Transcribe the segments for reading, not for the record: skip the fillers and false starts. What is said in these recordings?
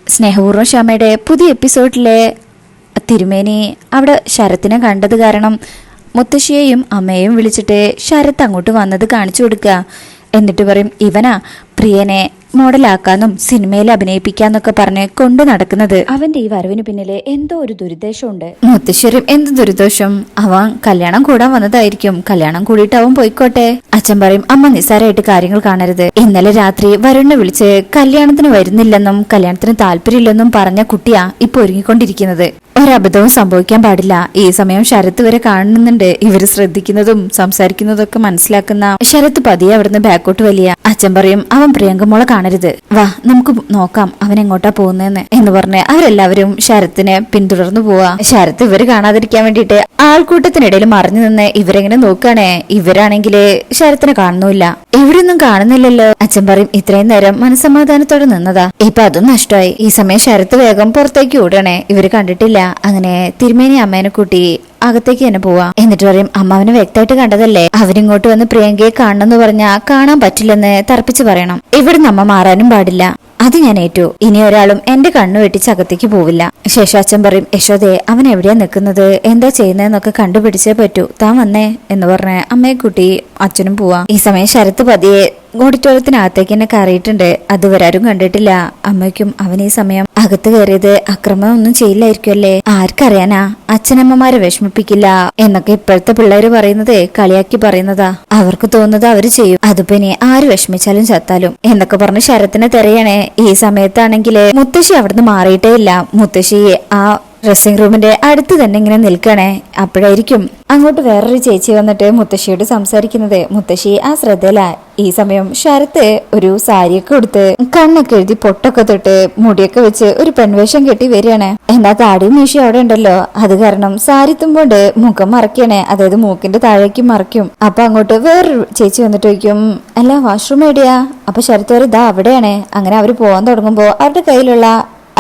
സ്നേഹപൂർവ്വം ക്ഷമയുടെ പുതിയ എപ്പിസോഡിലെ തിരുമേനി അവിടെ ശരത്തിനെ കണ്ടത് കാരണം മുത്തശ്ശിയെയും അമ്മയെയും വിളിച്ചിട്ട് ശരത്ത് അങ്ങോട്ട് വന്നത് കാണിച്ചു കൊടുക്കുക. എന്നിട്ട് പറയും, ഇവനാ പ്രിയനെ മോഡലാക്കാന്നും സിനിമയിൽ അഭിനയിപ്പിക്കാന്നൊക്കെ പറഞ്ഞ് കൊണ്ടു നടക്കുന്നത്. അവന്റെ ഈ വരവിന് പിന്നില് എന്തോ ഒരു ദുരുദ്ദേശമുണ്ട്. മുത്തശ്ശേരും എന്ത് ദുരുദ്ദേശം? അവൻ കല്യാണം കൂടാൻ വന്നതായിരിക്കും. കല്യാണം കൂടിയിട്ട് അവൻ പോയിക്കോട്ടെ. അച്ഛൻ പറയും, അമ്മ നിസ്സാരമായിട്ട് കാര്യങ്ങൾ കാണരുത്. ഇന്നലെ രാത്രി വരുണിനെ വിളിച്ച് കല്യാണത്തിന് വരുന്നില്ലെന്നും കല്യാണത്തിന് താല്പര്യമില്ലെന്നും പറഞ്ഞ കുട്ടിയാ ഇപ്പൊ ഒരുങ്ങിക്കൊണ്ടിരിക്കുന്നത്. ഒരബദ്ധവും സംഭവിക്കാൻ പാടില്ല. ഈ സമയം ശരത്ത് വരെ കാണുന്നുണ്ട്. ഇവര് ശ്രദ്ധിക്കുന്നതും സംസാരിക്കുന്നതും ഒക്കെ മനസ്സിലാക്കുന്ന ശരത്ത് പതിയെ അവിടുന്ന് ബാക്കോട്ട് വലിയ. അച്ഛൻ പറയും, അവൻ പ്രിയങ്കമോളെ കാണരുത്, വാ നമുക്ക് നോക്കാം അവൻ എങ്ങോട്ടാ പോകുന്നതെന്ന് എന്ന് പറഞ്ഞ് അവരെല്ലാവരും ശരത്തിനെ പിന്തുടർന്നു പോവാ. ശരത്ത് ഇവര് കാണാതിരിക്കാൻ വേണ്ടിട്ട് ആൾക്കൂട്ടത്തിനിടയിൽ മറിഞ്ഞു നിന്ന് ഇവരെങ്ങനെ നോക്കുകയാണേ. ഇവരാണെങ്കില് ശരത്തിനെ കാണുന്നില്ല, എവിടെയൊന്നും കാണുന്നില്ലല്ലോ. അച്ഛൻ പറയും, ഇത്രയും നേരം മനസ്സമാധാനത്തോടെ നിന്നതാ, ഇപ്പൊ അതും നഷ്ടമായി. ഈ സമയം ശരത്ത് വേഗം പുറത്തേക്ക് ഓടണേ. ഇവര് കണ്ടിട്ടില്ല. അങ്ങനെ തിരുമേനി അമ്മേനെ കൂട്ടി അകത്തേക്ക് തന്നെ പോവാ. എന്നിട്ട് പറയും, അമ്മാവനെ വ്യക്തമായിട്ട് കണ്ടതല്ലേ, അവരിങ്ങോട്ട് വന്ന് പ്രിയങ്കയെ കാണണമെന്ന് പറഞ്ഞാ കാണാൻ പറ്റില്ലെന്ന് തറപ്പിച്ച് പറയണം. ഇവിടുന്ന് അമ്മ മാറാനും പാടില്ല. അത് ഞാൻ ഏറ്റു. ഇനി ഒരാളും എന്റെ കണ്ണു വെട്ടിച്ച് അകത്തേക്ക് പോവില്ല. ശേഷം അച്ഛൻ പറയും, യശോദേ അവൻ എവിടെയാ നിൽക്കുന്നത്, എന്താ ചെയ്യുന്നതെന്നൊക്കെ കണ്ടുപിടിച്ചേ പറ്റൂ, താൻ വന്നേ എന്ന് പറഞ്ഞ് അമ്മയെ കൂട്ടി അച്ഛനും പോവാ. ഈ സമയം ശരത്ത് പതിയെ ഓഡിറ്റോറിയത്തിനകത്തേക്ക് തന്നെ കയറിയിട്ടുണ്ട്. അതുവരെ ആരും കണ്ടിട്ടില്ല. അമ്മയ്ക്കും അവൻ ഈ സമയം അകത്ത് കയറിയത് അക്രമം ഒന്നും ചെയ്യില്ലായിരിക്കുമല്ലേ. ആർക്കറിയാനാ, അച്ഛനമ്മമാരെ വിഷമിപ്പിക്കില്ല എന്നൊക്കെ ഇപ്പോഴത്തെ പിള്ളേര് പറയുന്നത് കളിയാക്കി പറയുന്നതാ. അവർക്ക് തോന്നുന്നത് അവര് ചെയ്യും. അതിപ്പോ ഇനി ആര് വിഷമിച്ചാലും ചത്താലും എന്നൊക്കെ പറഞ്ഞ് ശരത്തിനെ തെരയണേ. ഈ സമയത്താണെങ്കില് മുത്തശ്ശി അവിടുന്ന് മാറിയിട്ടേ ഇല്ല. മുത്തശ്ശി ആ ഡ്രസ്സിംഗ് റൂമിന്റെ അടുത്ത് തന്നെ ഇങ്ങനെ നിൽക്കണേ. അപ്പോഴായിരിക്കും അങ്ങോട്ട് വേറൊരു ചേച്ചി വന്നിട്ട് മുത്തശ്ശിയോട് സംസാരിക്കുന്നത്. മുത്തശ്ശി ആ ശ്രദ്ധയില. ഈ സമയം ശരത്ത് ഒരു സാരിയൊക്കെ കൊടുത്ത് കണ്ണൊക്കെ എഴുതി പൊട്ടൊക്കെ തൊട്ട് മുടിയൊക്കെ വെച്ച് ഒരു പെൺവേഷം കെട്ടി വരികയാണ്. എന്നാ താടിയും മീശയും അവിടെ ഉണ്ടല്ലോ, അത് കാരണം സാരി തുമ്പോണ്ട് മുഖം മറക്കണേ, അതായത് മൂക്കിന്റെ താഴേക്ക് മറയ്ക്കും. അപ്പൊ അങ്ങോട്ട് വേറൊരു ചേച്ചി വന്നിട്ട് ചോദിക്കും, അല്ല വാഷ്റൂം എവിടെയാ? അപ്പൊ ശരത്ത് പറയും, ഇതാ അവിടെയാണ്. അങ്ങനെ അവര് പോകാൻ തുടങ്ങുമ്പോ അവരുടെ കയ്യിലുള്ള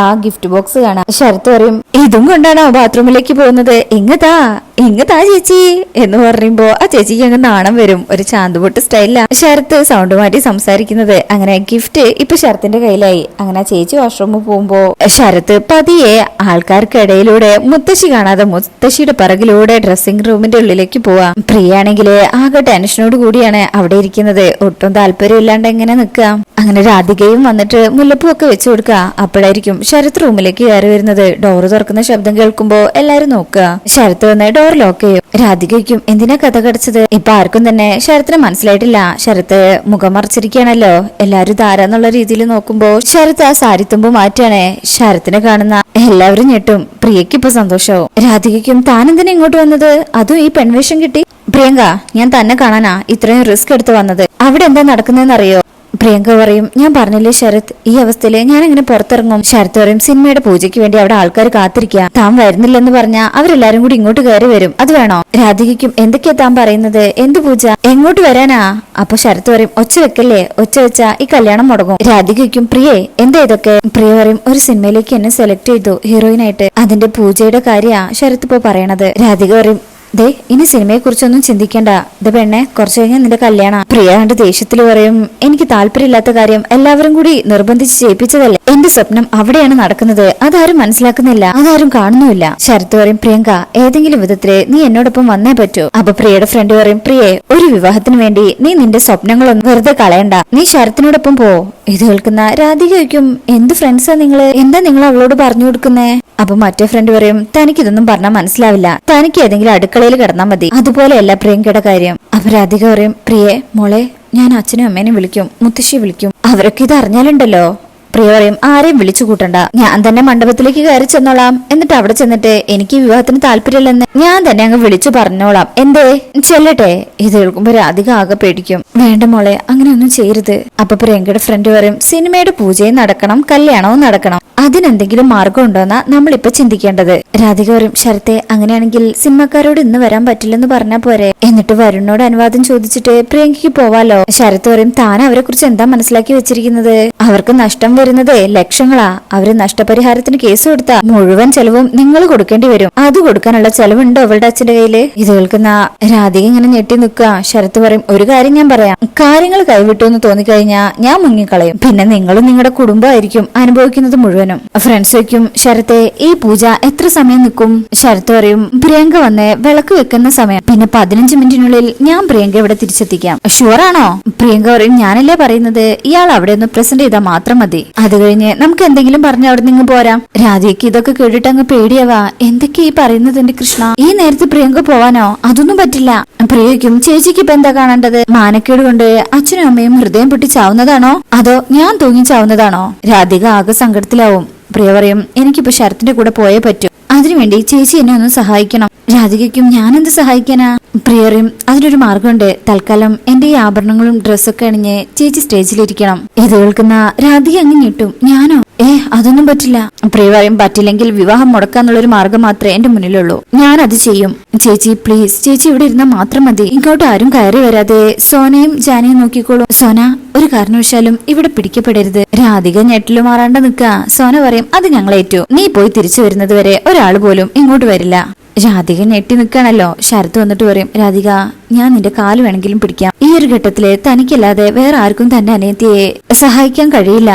ആ ഗിഫ്റ്റ് ബോക്സ് കാണാം. ശരത്ത് പറയും, ഇതും കൊണ്ടാണോ ബാത്റൂമിലേക്ക് പോകുന്നത്? ഇങ്ങത്താ ചേച്ചി എന്ന് പറയുമ്പോ ആ ചേച്ചിക്ക് അങ്ങ് നാണം വരും. ഒരു ചാന്തുപൊട്ട് സ്റ്റൈലില്ല ശരത്ത് സൗണ്ട് മാറ്റി സംസാരിക്കുന്നത്. അങ്ങനെ ഗിഫ്റ്റ് ഇപ്പൊ ശരത്തിന്റെ കയ്യിലായി. അങ്ങനെ ആ ചേച്ചി വാഷ്റൂമിൽ പോകുമ്പോ ശരത്ത് പതിയെ ആൾക്കാർക്കിടയിലൂടെ മുത്തശ്ശി കാണാതെ മുത്തശ്ശിയുടെ പിറകിലൂടെ ഡ്രസ്സിംഗ് റൂമിന്റെ ഉള്ളിലേക്ക് പോവാ. പ്രിയാണെങ്കില് ആകെ ടെൻഷനോട് കൂടിയാണ് അവിടെ ഇരിക്കുന്നത്. ഒട്ടും താല്പര്യം ഇല്ലാണ്ട് എങ്ങനെ നിക്കുക. അങ്ങനെ രാധികയും വന്നിട്ട് മുല്ലപ്പൂ ഒക്കെ വെച്ചു കൊടുക്കുക. അപ്പോഴായിരിക്കും ശരത്ത് റൂമിലേക്ക് കയറി വരുന്നത്. ഡോറ് തുറക്കുന്ന ശബ്ദം കേൾക്കുമ്പോ എല്ലാരും നോക്കുക. ശരത്ത് വന്ന് ഡോർ ലോക്ക് ചെയ്യും. രാധികയ്ക്കും എന്തിനാ കഥ കടിച്ചത് ഇപ്പൊ ആർക്കും തന്നെ ശരത്തിനെ മനസ്സിലായിട്ടില്ല. ശരത്ത് മുഖം മറച്ചിരിക്കുകയാണല്ലോ. എല്ലാരും ധാരാന്നുള്ള രീതിയിൽ നോക്കുമ്പോ ശരത്ത് ആ സാരിത്തുമ്പ് മാറ്റാണേ. ശരത്തിനെ കാണുന്ന എല്ലാവരും ഞെട്ടും. പ്രിയക്ക് ഇപ്പൊ സന്തോഷവും. രാധികയ്ക്കും താൻ എന്തിനാ ഇങ്ങോട്ട് വന്നത്, അതും ഈ പെൺവേഷം കിട്ടി? പ്രിയങ്ക, ഞാൻ തന്നെ കാണാനാ ഇത്രയും റിസ്ക് എടുത്ത് വന്നത്. അവിടെ എന്താ നടക്കുന്നതെന്ന് അറിയോ? പ്രിയങ്ക പറയും, ഞാൻ പറഞ്ഞില്ലേ ശരത്, ഈ അവസ്ഥയില് ഞാൻ എങ്ങനെ പുറത്തിറങ്ങും? ശരത് പറയും, സിനിമയുടെ പൂജയ്ക്ക് വേണ്ടി അവിടെ ആൾക്കാർ കാത്തിരിക്കുക, താൻ വരുന്നില്ലെന്ന് പറഞ്ഞാൽ അവരെല്ലാരും കൂടി ഇങ്ങോട്ട് കയറി വരും, അത് വേണോ? രാധികയ്ക്കും എന്തൊക്കെയാ താൻ പറയുന്നത്, എന്ത് പൂജ, എങ്ങോട്ട് വരാനാ? അപ്പൊ ശരത് പറയും, ഒച്ച വെക്കല്ലേ, ഒച്ച വെച്ചാ ഈ കല്യാണം മുടങ്ങും. രാധികയ്ക്കും, പ്രിയേ എന്താ ഇതൊക്കെ? പ്രിയ പറയും, ഒരു സിനിമയിലേക്ക് എന്നെ സെലക്ട് ചെയ്തു ഹീറോയിനായിട്ട്, അതിന്റെ പൂജയുടെ കാര്യാ ശരത് ഇപ്പൊ പറയണത്. രാധിക പറയും, ദേ ഇനി സിനിമയെ കുറിച്ചൊന്നും ചിന്തിക്കണ്ട, ഇത് പെണ്ണെ കുറച്ചു കഴിഞ്ഞാൽ നിന്റെ കല്യാണം. പ്രിയ കണ്ട് ദേഷ്യത്തിൽ പറയും, എനിക്ക് താല്പര്യമില്ലാത്ത കാര്യം എല്ലാവരും കൂടി നിർബന്ധിച്ച് ചെയ്യിപ്പിച്ചതല്ലേ, എന്റെ സ്വപ്നം അവിടെയാണ് നടക്കുന്നത്, അതാരും മനസ്സിലാക്കുന്നില്ല, അതാരും കാണുന്നുമില്ല. ശരത്ത് പറയും, പ്രിയങ്ക ഏതെങ്കിലും വിധത്തില് നീ എന്നോടൊപ്പം വന്നേ പറ്റൂ. അപ്പൊ പ്രിയയുടെ ഫ്രണ്ട് പറയും, പ്രിയെ ഒരു വിവാഹത്തിന് വേണ്ടി നീ നിന്റെ സ്വപ്നങ്ങളൊന്നും വെറുതെ കളയണ്ട, നീ ശരത്തിനോടൊപ്പം പോ. ഇത് കേൾക്കുന്ന രാധികയ്ക്കും, എന്ത് ഫ്രണ്ട്സാ നിങ്ങള്, എന്താ നിങ്ങൾ അവളോട് പറഞ്ഞു കൊടുക്കുന്നേ? അപ്പൊ മറ്റേ ഫ്രണ്ട് പറയും, തനിക്കിതൊന്നും പറഞ്ഞാൽ മനസ്സിലാവില്ല, തനിക്ക് ഏതെങ്കിലും അടുക്കളയിൽ കിടന്നാൽ മതി, അതുപോലെയല്ല പ്രിയങ്കയുടെ കാര്യം. അപ്പൊ രാധിക പറയും, പ്രിയെ മോളെ ഞാൻ അച്ഛനും അമ്മേനും വിളിക്കും, മുത്തശ്ശി വിളിക്കും, അവരൊക്കെ ഇത് അറിഞ്ഞാലുണ്ടല്ലോ. പ്രിയ പറയും, ആരെയും വിളിച്ചു കൂട്ടണ്ട, ഞാൻ തന്നെ മണ്ഡപത്തിലേക്ക് കയറി ചെന്നോളാം, എന്നിട്ട് അവിടെ ചെന്നിട്ട് എനിക്ക് വിവാഹത്തിന് താല്പര്യമില്ലെന്ന് ഞാൻ തന്നെ അങ്ങ് വിളിച്ചു പറഞ്ഞോളാം, എന്തേ ചെല്ലട്ടെ? ഇത് കേൾക്കുമ്പോ രാധിക ആകെ പേടിക്കും. വേണ്ട മോളെ അങ്ങനെയൊന്നും ചെയ്യരുത്. അപ്പൊ പ്രിയങ്കയുടെ ഫ്രണ്ട് പറയും, സിനിമയുടെ പൂജയും നടക്കണം കല്യാണവും നടക്കണം, അതിനെന്തെങ്കിലും മാർഗം ഉണ്ടോന്നാ നമ്മളിപ്പോ ചിന്തിക്കേണ്ടത്. രാധിക പറയും, ശരത്തെ അങ്ങനെയാണെങ്കിൽ സിനിമക്കാരോട് ഇന്ന് വരാൻ പറ്റില്ലെന്ന് പറഞ്ഞാ പോരെ, എന്നിട്ട് വരുണിനോട് അനുവാദം ചോദിച്ചിട്ട് പ്രിയങ്കയ്ക്ക് പോവാലോ. ശരത്ത് പറയും, താൻ അവരെ കുറിച്ച് എന്താ മനസ്സിലാക്കി വെച്ചിരിക്കുന്നത്, അവർക്ക് നഷ്ടം വരുന്നത് ലക്ഷങ്ങളാ, അവര് നഷ്ടപരിഹാരത്തിന് കേസ് കൊടുത്താ മുഴുവൻ ചെലവും നിങ്ങൾ കൊടുക്കേണ്ടി വരും, അത് കൊടുക്കാനുള്ള ചെലവുണ്ടോ അവളുടെ അച്ഛന്റെ കയ്യില്? ഇത് കേൾക്കുന്ന രാധിക ഇങ്ങനെ ഞെട്ടി നിൽക്കുക. ശരത്ത് പറയും, ഒരു കാര്യം ഞാൻ പറയാം, കാര്യങ്ങൾ കൈവിട്ടു എന്ന് തോന്നിക്കഴിഞ്ഞാ ഞാൻ മുങ്ങിക്കളയും, പിന്നെ നിങ്ങളും നിങ്ങളുടെ കുടുംബമായിരിക്കും അനുഭവിക്കുന്നത് മുഴുവൻ. മുഴുവനും. ഫ്രണ്ട്സ് വയ്ക്കും, ശരത്തെ ഈ പൂജ എത്ര സമയം നിൽക്കും? ശരത്ത് പറയും, പ്രിയങ്ക വന്ന് വിളക്ക് വെക്കുന്ന സമയം, പിന്നെ 15 മിനിറ്റിനുള്ളിൽ ഞാൻ പ്രിയങ്ക ഇവിടെ തിരിച്ചെത്തിക്കാം. ഷുവറാണോ? പ്രിയങ്ക പറയും, ഞാനല്ലേ പറയുന്നത്, ഇയാൾ അവിടെ ഒന്ന് പ്രസന്റ് ചെയ്താൽ മാത്രം മതി. അത് കഴിഞ്ഞ് നമുക്ക് എന്തെങ്കിലും പറഞ്ഞ് അവിടെ നിന്ന് പോരാം. രാധയ്ക്ക് ഇതൊക്കെ കേട്ടിട്ട് അങ്ങ് പേടിയാവാ. എന്തൊക്കെയാ ഈ പറയുന്നത് എന്റെ കൃഷ്ണ? ഈ നേരത്തെ പ്രിയങ്ക പോവാനോ? അതൊന്നും പറ്റില്ല. പ്രിയയ്ക്കും ചേച്ചിക്ക് ഇപ്പൊ എന്താ കാണേണ്ടത്? മാനക്കേട് കൊണ്ട് അച്ഛനും അമ്മയും ഹൃദയം പൊട്ടി ചാവുന്നതാണോ, അതോ ഞാൻ തൂങ്ങി ചാവുന്നതാണോ? രാധിക ആകെ സങ്കടത്തിലാവും. പ്രിയ പറയും, എനിക്കിപ്പോ ശരത്തിന്റെ കൂടെ പോയേ പറ്റൂ. അതിനുവേണ്ടി ചേച്ചി എന്നെ ഒന്ന് സഹായിക്കണം. രാധികയ്ക്കും ഞാനെന്ത് സഹായിക്കാനാ? പ്രിയറിയും, അതിനൊരു മാർഗമുണ്ട്. തൽക്കാലം എന്റെ ഈ ആഭരണങ്ങളും ഡ്രസ്സൊക്കെ അണിഞ്ഞ് ചേച്ചി സ്റ്റേജിലിരിക്കണം. ഇത് കേൾക്കുന്ന രാധിക അങ്ങ് ഞെട്ടും. ഞാനോ? അതൊന്നും പറ്റില്ല. പ്രിയ പറയും, പറ്റില്ലെങ്കിൽ വിവാഹം മുടക്കാന്നുള്ളൊരു മാർഗം മാത്രമേ എന്റെ മുന്നിലുള്ളൂ. ഞാൻ അത് ചെയ്യും. ചേച്ചി പ്ലീസ്, ചേച്ചി ഇവിടെ ഇരുന്നാൽ മാത്രം മതി. ഇങ്ങോട്ട് ആരും കയറി വരാതെ സോനയും ജാനയും നോക്കിക്കോളൂ. സോന ഒരു കാരണവശാലും ഇവിടെ പിടിക്കപ്പെടരുത്. രാധിക ഞെട്ടില് മാറാണ്ട് നിൽക്ക. സോന പറയും, അത് ഞങ്ങളേറ്റു. നീ പോയി തിരിച്ചു വരുന്നത് വരെ ഒരാൾ പോലും ഇങ്ങോട്ട് വരില്ല. രാധിക ഞെട്ടി നിൽക്കണല്ലോ. ശരത്ത് വന്നിട്ട് പറയും, രാധിക ഞാൻ നിന്റെ കാല് വേണമെങ്കിലും പിടിക്കാം. ഈ ഒരു ഘട്ടത്തില് തനിക്കല്ലാതെ വേറെ ആർക്കും തന്റെ അനിയത്തിയെ സഹായിക്കാൻ കഴിയില്ല.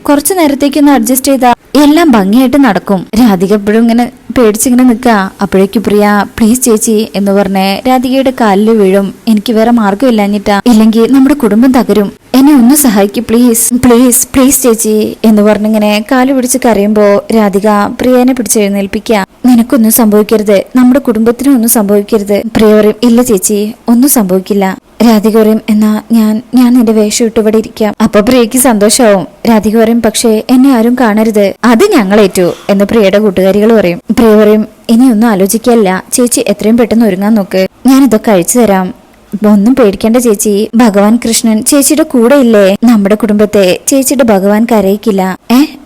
കുറച്ചു നേരത്തേക്കൊന്ന് അഡ്ജസ്റ്റ് ചെയ്താ എല്ലാം ഭംഗിയായിട്ട് നടക്കും. രാധിക എപ്പോഴും ഇങ്ങനെ പേടിച്ചിങ്ങനെ നിൽക്ക. അപ്പോഴേക്കും പ്രിയ, പ്ലീസ് ചേച്ചി എന്ന് പറഞ്ഞ് രാധികയുടെ കാലിൽ വീഴും. എനിക്ക് വേറെ മാർഗമില്ലാഞ്ഞിട്ടാ, ഇല്ലെങ്കിൽ നമ്മുടെ കുടുംബം തകരും. എന്നെ ഒന്ന് സഹായിക്കും പ്ലീസ് പ്ലീസ് പ്ലീസ് ചേച്ചി എന്ന് പറഞ്ഞിങ്ങനെ കാല് പിടിച്ച് കരയുമ്പോ രാധിക പ്രിയനെ പിടിച്ചെഴുന്നേൽപ്പിക്കുക. നിനക്കൊന്നും സംഭവിക്കരുത്, നമ്മുടെ കുടുംബത്തിനും ഒന്നും സംഭവിക്കരുത്. പ്രിയ പറയും, ഇല്ല ചേച്ചി ഒന്നും സംഭവിക്കില്ല. രാധിക പറയും, എന്നാ ഞാൻ നിന്റെ വേഷം ഇട്ട് ഇവിടെ ഇരിക്കാം. അപ്പൊ പ്രിയക്ക് സന്തോഷാവും. രാധിക പറയും, പക്ഷേ എന്നെ ആരും കാണരുത്. അത് ഞങ്ങളേറ്റു എന്ന് പ്രിയയുടെ കൂട്ടുകാരികൾ പറയും. പ്രിയ പറയും, ഇനിയൊന്നും ആലോചിക്കല്ല ചേച്ചി, എത്രയും പെട്ടെന്ന് ഒരുങ്ങാൻ നോക്ക്. ഞാനിതൊക്കെ അഴിച്ചു തരാം. ഒന്നും പേടിക്കേണ്ട ചേച്ചി, ഭഗവാൻ കൃഷ്ണൻ ചേച്ചിയുടെ കൂടെ ഇല്ലേ? നമ്മുടെ കുടുംബത്തെ ചേച്ചിയുടെ ഭഗവാൻ കരയിക്കില്ല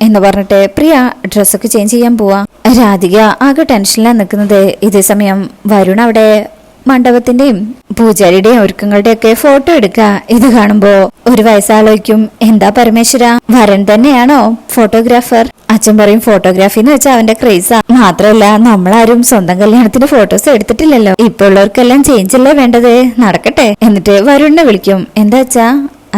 എന്ന് പറഞ്ഞിട്ട് പ്രിയ ഡ്രസ്സൊക്കെ ചേഞ്ച് ചെയ്യാൻ പോവാ. രാധിക ആകെ ടെൻഷനിലാണ് നിൽക്കുന്നത്. ഇതേ സമയം വരുൺ അവിടെ മണ്ഡപത്തിന്റെയും പൂജാരിയുടെയും ഒരുക്കങ്ങളുടെ ഒക്കെ ഫോട്ടോ എടുക്ക. ഇത് കാണുമ്പോ ഒരു വയസ്സാലോചിക്കും, എന്താ പരമേശ്വര, വരൻ തന്നെയാണോ ഫോട്ടോഗ്രാഫർ? അച്ഛൻ പറയും, ഫോട്ടോഗ്രാഫി എന്ന് വെച്ചാൽ അവന്റെ ക്രേസാ. മാത്രമല്ല നമ്മളാരും സ്വന്തം കല്യാണത്തിന് ഫോട്ടോസ് എടുത്തിട്ടില്ലല്ലോ. ഇപ്പൊ ഉള്ളവർക്കെല്ലാം ചേഞ്ച് അല്ലേ വേണ്ടത്, നടക്കട്ടെ. എന്നിട്ട് വരുണിനെ വിളിക്കും. എന്താ അച്ഛാ?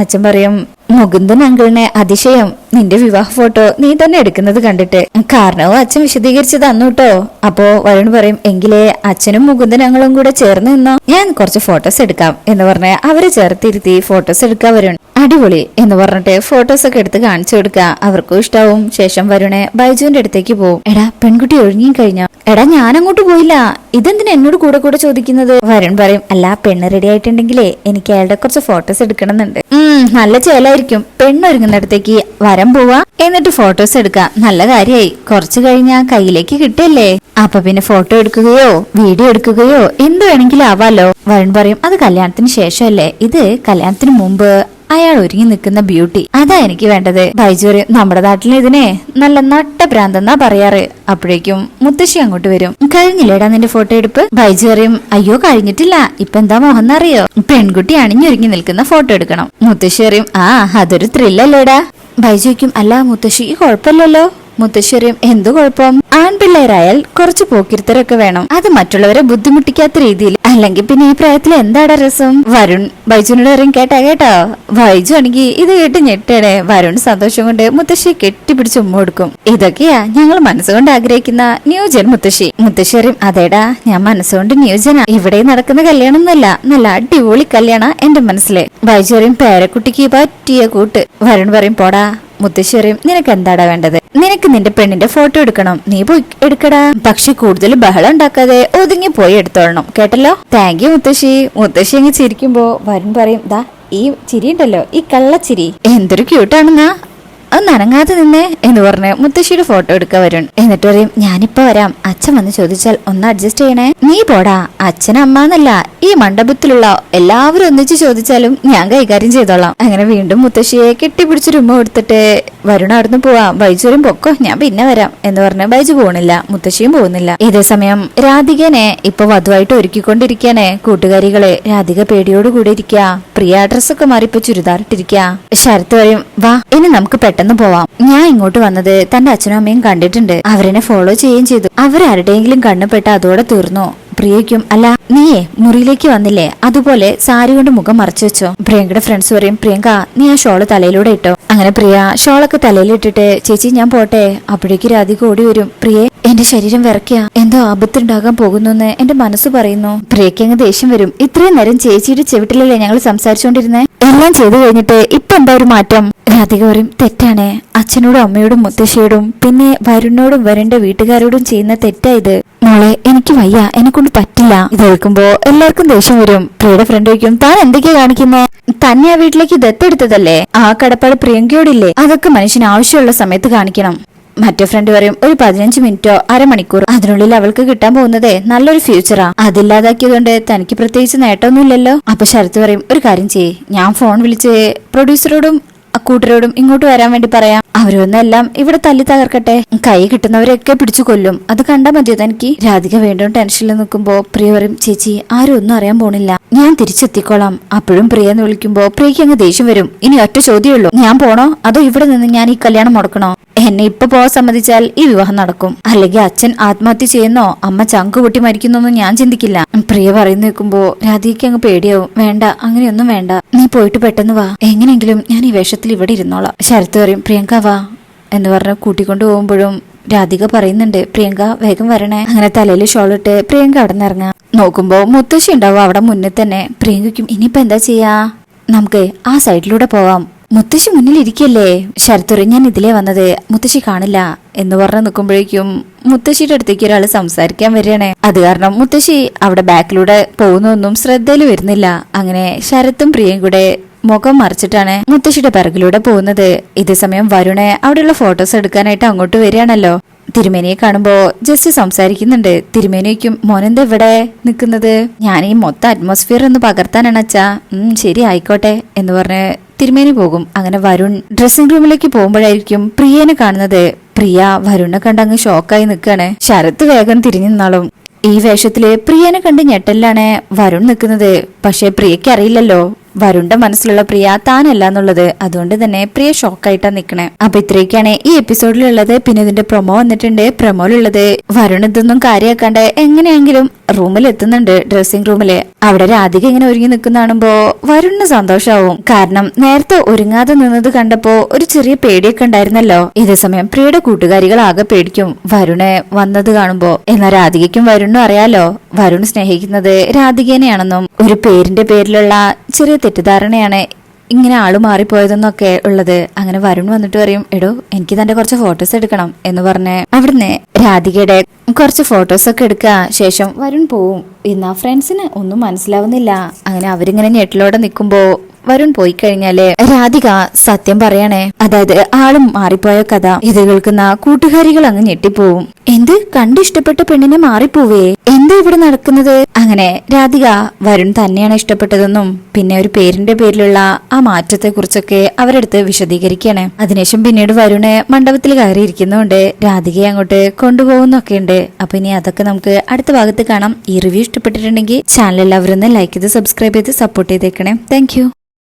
അച്ഛൻ പറയും, മുകുന്ദൻ അങ്കിളിനെ അതിശയം, നിന്റെ വിവാഹ ഫോട്ടോ നീ തന്നെ എടുക്കുന്നത് കണ്ടിട്ട്. കാരണവും അച്ഛൻ വിശദീകരിച്ച് തന്നു കേട്ടോ. അപ്പോ വരുൺ പറയും, എങ്കിലേ അച്ഛനും മുകുന്ദൻ അങ്കിളും കൂടെ ചേർന്ന് നിന്നോ, ഞാൻ കുറച്ച് ഫോട്ടോസ് എടുക്കാം എന്ന് പറഞ്ഞ് അവരെ ചേർത്തിരുത്തി ഫോട്ടോസ് എടുക്കാൻ വരുൺ. അടിപൊളി എന്ന് പറഞ്ഞിട്ട് ഫോട്ടോസ് ഒക്കെ എടുത്ത് കാണിച്ചു കൊടുക്കുക. അവർക്കും ഇഷ്ടാവും. ശേഷം വരുണ് ബൈജുവിന്റെ അടുത്തേക്ക് പോകും. എടാ പെൺകുട്ടി ഒഴുങ്ങി കഴിഞ്ഞോ? എടാ ഞാൻ അങ്ങോട്ട് പോയില്ല, ഇതെന്തിനാ എന്നോട് കൂടെ കൂടെ ചോദിക്കുന്നത്? വരുൺ പറയും, അല്ല പെണ്ണ് റെഡി ആയിട്ടുണ്ടെങ്കിലേ എനിക്ക് അയാളുടെ കുറച്ച് ഫോട്ടോസ് എടുക്കണമെന്നുണ്ട്. നല്ല ചേലായിരിക്കും. പെണ്ണൊരുങ്ങുന്നിടത്തേക്ക് വരം പോവാ, എന്നിട്ട് ഫോട്ടോസ് എടുക്കാം. നല്ല കാര്യായി. കുറച്ചു കഴിഞ്ഞാ കയ്യിലേക്ക് കിട്ടിയല്ലേ, അപ്പൊ പിന്നെ ഫോട്ടോ എടുക്കുകയോ വീഡിയോ എടുക്കുകയോ എന്ത് വേണമെങ്കിലും ആവാലോ. വരുൺ പറയും, അത് കല്യാണത്തിന് ശേഷമല്ലേ, ഇത് കല്യാണത്തിന് മുമ്പ് അയാൾ ഒരുങ്ങി നിൽക്കുന്ന ബ്യൂട്ടി, അതാ എനിക്ക് വേണ്ടത്. ബൈജു പറയും, നമ്മുടെ നാട്ടിൽ ഇതിനെ നല്ല നട്ട ഭ്രാന്തെന്നാ പറയാറ്. അപ്പോഴേക്കും മുത്തശ്ശി അങ്ങോട്ട് വരും. കഴിഞ്ഞില്ലേടാ നിന്റെ ഫോട്ടോ എടുപ്പ്? ബൈജു പറയും, അയ്യോ കഴിഞ്ഞിട്ടില്ല. ഇപ്പൊ എന്താ മോഹൻ അറിയോ? പെൺകുട്ടി അണിഞ്ഞൊരുങ്ങി നിൽക്കുന്ന ഫോട്ടോ എടുക്കണം. മുത്തശ്ശി പറയും, അതൊരു ത്രില്ലല്ലേടാ. ബൈജുക്കും, അല്ല മുത്തശ്ശി കുഴപ്പമില്ലല്ലോ. മുത്തശ്ശി പറയും, എന്തു കുഴപ്പം? ആൺപിള്ളേരായാൽ കുറച്ച് പോക്കിരുത്തരൊക്കെ വേണം, അത് മറ്റുള്ളവരെ ബുദ്ധിമുട്ടിക്കാത്ത രീതിയിൽ, അല്ലെങ്കിൽ പിന്നെ ഈ പ്രായത്തിൽ എന്താടാ രസം? വരുൺ ബൈജുനോട് പറയും, കേട്ടോ. ബൈജു ആണെങ്കിൽ ഇത് കേട്ട് ഞെട്ടേടെ. വരുൺ സന്തോഷം കൊണ്ട് മുത്തശ്ശിയെ കെട്ടിപ്പിടിച്ച് ഉമ്മ കൊടുക്കും. ഇതൊക്കെയാ ഞങ്ങൾ മനസ്സുകൊണ്ട് ആഗ്രഹിക്കുന്ന ന്യൂജൻ മുത്തശ്ശി. മുത്തശ്ശി പറയും, അതേടാ ഞാൻ മനസ്സുകൊണ്ട് ന്യൂജനാ. ഇവിടെ നടക്കുന്ന കല്യാണം ഒന്നല്ല, നല്ല അടിപൊളി കല്യാണ എന്റെ മനസ്സിലെ. ബൈജു പറയും, പേരക്കുട്ടിക്ക് പറ്റിയ കൂട്ട്. വരുൺ പറയും, പോടാ. മുത്തശ്ശി പറയും, നിനക്ക് എന്താടാ വേണ്ടത്? നിനക്ക് നിന്റെ പെണ്ണിന്റെ ഫോട്ടോ എടുക്കണം, നീ പോയി എടുക്കടാ. പക്ഷെ കൂടുതൽ ബഹളം ഉണ്ടാക്കാതെ ഒതുങ്ങി പോയി എടുത്തോളണം, കേട്ടല്ലോ. താങ്ക് യു മുത്തശ്ശി. മുത്തശ്ശി അങ്ങ് ചിരിക്കുമ്പോ വരുൺ പറയും, ദാ ഈ ചിരി ഉണ്ടല്ലോ, ഈ കള്ളച്ചിരി എന്തൊരു ക്യൂട്ടാണെന്നാ, അത് നനങ്ങാതെ നിന്നേ എന്ന് പറഞ്ഞ് മുത്തശ്ശിയുടെ ഫോട്ടോ എടുക്കാൻ വരും. എന്നിട്ട് പറയും, ഞാനിപ്പോ വരാം, അച്ഛൻ വന്ന് ചോദിച്ചാൽ ഒന്ന് അഡ്ജസ്റ്റ് ചെയ്യണേ. നീ പോടാ, അച്ഛനമ്മ എന്നല്ല ഈ മണ്ഡപത്തിലുള്ള എല്ലാവരും ഒന്നിച്ച് ചോദിച്ചാലും ഞാൻ കൈകാര്യം ചെയ്തോളാം. അങ്ങനെ വീണ്ടും മുത്തശ്ശിയെ കെട്ടിപ്പിടിച്ചൊരു ഉമ്മ കൊടുത്തിട്ട് വരുൺ അവിടുന്ന് പോവാം. ബൈജു വരും, പൊക്കോ ഞാൻ പിന്നെ വരാം എന്ന് പറഞ്ഞ് ബൈജു പോണില്ല, മുത്തശ്ശിയും പോകുന്നില്ല. ഇതേ സമയം രാധികനെ ഇപ്പൊ വധുവായിട്ട് ഒരുക്കിക്കൊണ്ടിരിക്കാനേ കൂട്ടുകാരികളെ. രാധിക പേടിയോടുകൂടി ഇരിക്കുക. പ്രിയ ഡ്രസ്സൊക്കെ മാറിപ്പോ ചുരിദാറിട്ടിരിക്കുക. ശരത്ത് പറയും, വാ ഇനി നമുക്ക് പെട്ടെന്ന് പോവാം. ഞാൻ ഇങ്ങോട്ട് വന്നത് തന്റെ അച്ഛനും അമ്മയും കണ്ടിട്ടുണ്ട്, അവരെന്നെ ഫോളോ ചെയ്യുകയും ചെയ്തു. അവരാരുടെയെങ്കിലും കണ്ണുപെട്ട അതോടെ തീർന്നു. പ്രിയയ്ക്കും അല്ല നീയേ മുറിയിലേക്ക് വന്നില്ലേ അതുപോലെ സാരി കൊണ്ട് മുഖം മറച്ചു വെച്ചോ. പ്രിയങ്കയുടെ ഫ്രണ്ട്സ് പറയും പ്രിയങ്ക നീ ആ ഷോള് തലയിലൂടെ ഇട്ടോ. അങ്ങനെ പ്രിയ ഷോളൊക്കെ തലയിലിട്ടിട്ട് ചേച്ചി ഞാൻ പോട്ടെ. അപ്പോഴേക്ക് രാധിക ഓടി വരും. പ്രിയെ എന്റെ ശരീരം വിറയ്ക്കുക, എന്തോ ആപത്തുണ്ടാകാൻ പോകുന്നു എന്റെ മനസ്സ് പറയുന്നു. പ്രിയക്ക് അങ്ങ് ദേഷ്യം വരും. ഇത്രയും നേരം ചേച്ചിയുടെ ചെവിട്ടിലല്ലേ ഞങ്ങൾ സംസാരിച്ചോണ്ടിരുന്നേ, എല്ലാം ചെയ്തു കഴിഞ്ഞിട്ട് ഇപ്പൊ എന്താ ഒരു മാറ്റം? രാധിക പറയും തെറ്റാണേ, അച്ഛനോടും അമ്മയോടും മുത്തശ്ശിയോടും പിന്നെ വരുണിനോടും വരന്റെ വീട്ടുകാരോടും ചെയ്യുന്ന തെറ്റാ ഇത്. മോളെ എനിക്ക് വയ്യ, എന്നെ കൊണ്ട് പറ്റില്ല. ഇത് കേൾക്കുമ്പോ എല്ലാവർക്കും ദേഷ്യം വരും. പ്രിയയുടെ ഫ്രണ്ട് ചോദിക്കും താൻ എന്തൊക്കെയാ കാണിക്കുന്നേ, തന്നെ ആ വീട്ടിലേക്ക് ദത്തെടുത്തതല്ലേ, ആ കടപ്പാട് പ്രിയങ്കയോടില്ലേ, അതൊക്കെ മനുഷ്യന് ആവശ്യമുള്ള സമയത്ത് കാണിക്കണം. മറ്റേ ഫ്രണ്ട് പറയും ഒരു 15 മിനിറ്റോ അരമണിക്കൂർ അതിനുള്ളിൽ അവൾക്ക് കിട്ടാൻ പോകുന്നതേ നല്ലൊരു ഫ്യൂച്ചറാ, അതില്ലാതാക്കിയതുകൊണ്ട് തനിക്ക് പ്രത്യേകിച്ച് നേട്ടമൊന്നുമില്ലല്ലോ. അപ്പൊ ശരത്ത് പറയും ഒരു കാര്യം ചെയ്യ്, ഞാൻ ഫോൺ വിളിച്ച് പ്രൊഡ്യൂസറോടും കൂട്ടരോടും ഇങ്ങോട്ട് വരാൻ വേണ്ടി പറയാം, അവരൊന്നെല്ലാം ഇവിടെ തല്ലി തകർക്കട്ടെ, കൈ കിട്ടുന്നവരെയൊക്കെ പിടിച്ചു കൊല്ലും, അത് കണ്ടാ മതിയോ തനിക്ക്? രാധിക വീണ്ടും ടെൻഷനിൽ നിൽക്കുമ്പോ പ്രിയ പറയും ചേച്ചി ആരും ഒന്നും അറിയാൻ പോണില്ല, ഞാൻ തിരിച്ചെത്തിക്കോളാം. അപ്പോഴും പ്രിയ എന്ന് വിളിക്കുമ്പോ പ്രിയക്ക് അങ്ങ് ദേഷ്യം വരും. ഇനി ഒറ്റ ചോദ്യമുള്ളൂ, ഞാൻ പോണോ അതോ ഇവിടെ നിന്ന് ഞാൻ ഈ കല്യാണം മുടക്കണോ? എന്നെ ഇപ്പൊ പോവാൻ സമ്മതിച്ചാൽ ഈ വിവാഹം നടക്കും, അല്ലെങ്കിൽ അച്ഛൻ ആത്മഹത്യ ചെയ്യുന്നോ അമ്മ ചങ്കു പൊട്ടി മരിക്കുന്നൊന്നും ഞാൻ ചിന്തിക്കില്ല. പ്രിയ പറയുന്ന നിൽക്കുമ്പോ രാധികയ്ക്ക് അങ്ങ് പേടിയാവും. വേണ്ട അങ്ങനെയൊന്നും വേണ്ട, നീ പോയിട്ട് പെട്ടെന്ന് വാ, എങ്ങനെയെങ്കിലും ഞാൻ ഈ വേഷത്തിൽ ഇവിടെ ഇരുന്നോളാം. ശരത്ത് പറയും പ്രിയങ്ക വാ എന്ന് പറഞ്ഞ് കൂട്ടിക്കൊണ്ടു പോകുമ്പോഴും രാധിക പറയുന്നുണ്ട് പ്രിയങ്ക വേഗം വരണേ. അങ്ങനെ തലയിൽ ഷോളിട്ട് പ്രിയങ്ക അവിടെ നിന്ന് ഇറങ്ങാം. നോക്കുമ്പോ മുത്തശ്ശി ഉണ്ടാവും അവിടെ മുന്നിൽ തന്നെ. പ്രിയങ്കയ്ക്കും ഇനിയിപ്പോ എന്താ ചെയ്യാ, നമുക്ക് ആ സൈഡിലൂടെ പോവാം, മുത്തശ്ശി മുന്നിൽ ഇരിക്കല്ലേ. ശരത്തുറി ഞാൻ ഇതിലേ വന്നത്, മുത്തശ്ശി കാണില്ല എന്ന് പറഞ്ഞ് നിൽക്കുമ്പോഴേക്കും മുത്തശ്ശിയുടെ അടുത്തേക്ക് ഒരാൾ സംസാരിക്കാൻ വരികയാണേ. അത് കാരണം മുത്തശ്ശി അവിടെ ബാക്കിലൂടെ പോകുന്നൊന്നും ശ്രദ്ധയിൽ വരുന്നില്ല. അങ്ങനെ ശരത്തും പ്രിയയും കൂടെ മുഖം മറിച്ചിട്ടാണ് മുത്തശ്ശിയുടെ പിറകിലൂടെ പോകുന്നത്. ഇതേ സമയം വരുണെ അവിടെയുള്ള ഫോട്ടോസ് എടുക്കാനായിട്ട് അങ്ങോട്ട് വരികയാണല്ലോ. തിരുമേനിയെ കാണുമ്പോ ജസ്റ്റ് സംസാരിക്കുന്നുണ്ട്. തിരുമേനിക്കും മോനെന്താ ഇവിടെ നിൽക്കുന്നത്, ഞാൻ ഈ മൊത്തം അറ്റ്മോസ്ഫിയർ ഒന്ന് പകർത്താനാണ് അച്ഛാ. ശരി ആയിക്കോട്ടെ എന്ന് പറഞ്ഞ് തിരുമേനി പോകും. അങ്ങനെ വരുൺ ഡ്രസ്സിംഗ് റൂമിലേക്ക് പോകുമ്പോഴായിരിക്കും പ്രിയനെ കാണുന്നത്. പ്രിയ വരുണിനെ കണ്ട് അങ്ങ് ഷോക്കായി നിൽക്കാണ്. ശരത്ത് വേഗം തിരിഞ്ഞു നിന്നാളും. ഈ വേഷത്തില് പ്രിയനെ കണ്ട് ഞെട്ടലിലാണ് വരുൺ നിൽക്കുന്നത്. പക്ഷെ പ്രിയക്ക് അറിയില്ലല്ലോ വരുണിന്റെ മനസ്സിലുള്ള പ്രിയ താനല്ല എന്നുള്ളത്. അതുകൊണ്ട് തന്നെ പ്രിയ ഷോക്കായിട്ടാ നിക്കണേ. അപ്പൊ ഇത്രയൊക്കെയാണ് ഈ എപ്പിസോഡിലുള്ളത്. പിന്നെ ഇതിന്റെ പ്രൊമോ വന്നിട്ടുണ്ട്. പ്രൊമോയിലുള്ളത് വരുൺ ഇതൊന്നും കാര്യമാക്കാണ്ട് എങ്ങനെയെങ്കിലും റൂമിൽ എത്തുന്നുണ്ട്, ഡ്രസ്സിംഗ് റൂമില്. അവിടെ രാധിക ഇങ്ങനെ ഒരുങ്ങി നിൽക്കുന്ന കാണുമ്പോ വരുണിന് സന്തോഷാവും. കാരണം നേരത്തെ ഒരുങ്ങാതെ നിന്നത് കണ്ടപ്പോ ഒരു ചെറിയ പേടിയൊക്കെ ഉണ്ടായിരുന്നല്ലോ. ഇതേസമയം പ്രിയയുടെ കൂട്ടുകാരികൾ ആകെ പേടിക്കും വരുണെ വന്നത് കാണുമ്പോ. എന്നാൽ രാധികയ്ക്കും വരുണിനും അറിയാലോ വരുൺ സ്നേഹിക്കുന്നത് രാധികേനെയാണെന്നും ഒരു പേരിന്റെ പേരിലുള്ള ചെറിയ തെറ്റിദ്ധാരണയാണ് ഇങ്ങനെ ആള് മാറിപ്പോയതെന്നൊക്കെ ഉള്ളത്. അങ്ങനെ വരുൺ വന്നിട്ട് പറയും എടോ എനിക്ക് തന്റെ കുറച്ച് ഫോട്ടോസ് എടുക്കണം എന്ന് പറഞ്ഞ് അവിടുന്ന് രാധികയുടെ കുറച്ച് ഫോട്ടോസ് ഒക്കെ എടുക്കുക. ശേഷം വരുൺ പോവും. എന്നാ ഫ്രണ്ട്സിന് ഒന്നും മനസ്സിലാവുന്നില്ല. അങ്ങനെ അവരിങ്ങനെ ഞെട്ടിലോടെ നിൽക്കുമ്പോ വരുൺ പോയി കഴിഞ്ഞാല് രാധിക സത്യം പറയണേ, അതായത് ആളും മാറിപ്പോയ കഥ ഇത് കേൾക്കുന്ന കൂട്ടുകാരികൾ അങ്ങ് ഞെട്ടിപ്പോവും. എന്ത് കണ്ടിഷ്ടപ്പെട്ട പെണ്ണിനെ മാറിപ്പോവേ, എന്താ ഇവിടെ നടക്കുന്നത്? അങ്ങനെ രാധിക വരുൺ തന്നെയാണ് ഇഷ്ടപ്പെട്ടതെന്നും പിന്നെ ഒരു പേരിന്റെ പേരിലുള്ള ആ മാറ്റത്തെ കുറിച്ചൊക്കെ അവരെടുത്ത് വിശദീകരിക്കുകയാണ്. അതിനുശേഷം പിന്നീട് വരുണ് മണ്ഡപത്തിൽ കയറിയിരിക്കുന്നതുകൊണ്ട് രാധികയെ അങ്ങോട്ട് കൊണ്ടുപോകുന്നൊക്കെ ഉണ്ട്. അപ്പൊ ഇനി അതൊക്കെ നമുക്ക് അടുത്ത ഭാഗത്ത് കാണാം. ഈ റിവ്യൂ ഇഷ്ടപ്പെട്ടിട്ടുണ്ടെങ്കിൽ ചാനൽ എല്ലാവരും ലൈക്ക് ചെയ്ത് സബ്സ്ക്രൈബ് ചെയ്ത് സപ്പോർട്ട് ചെയ്തേക്കണേ. താങ്ക്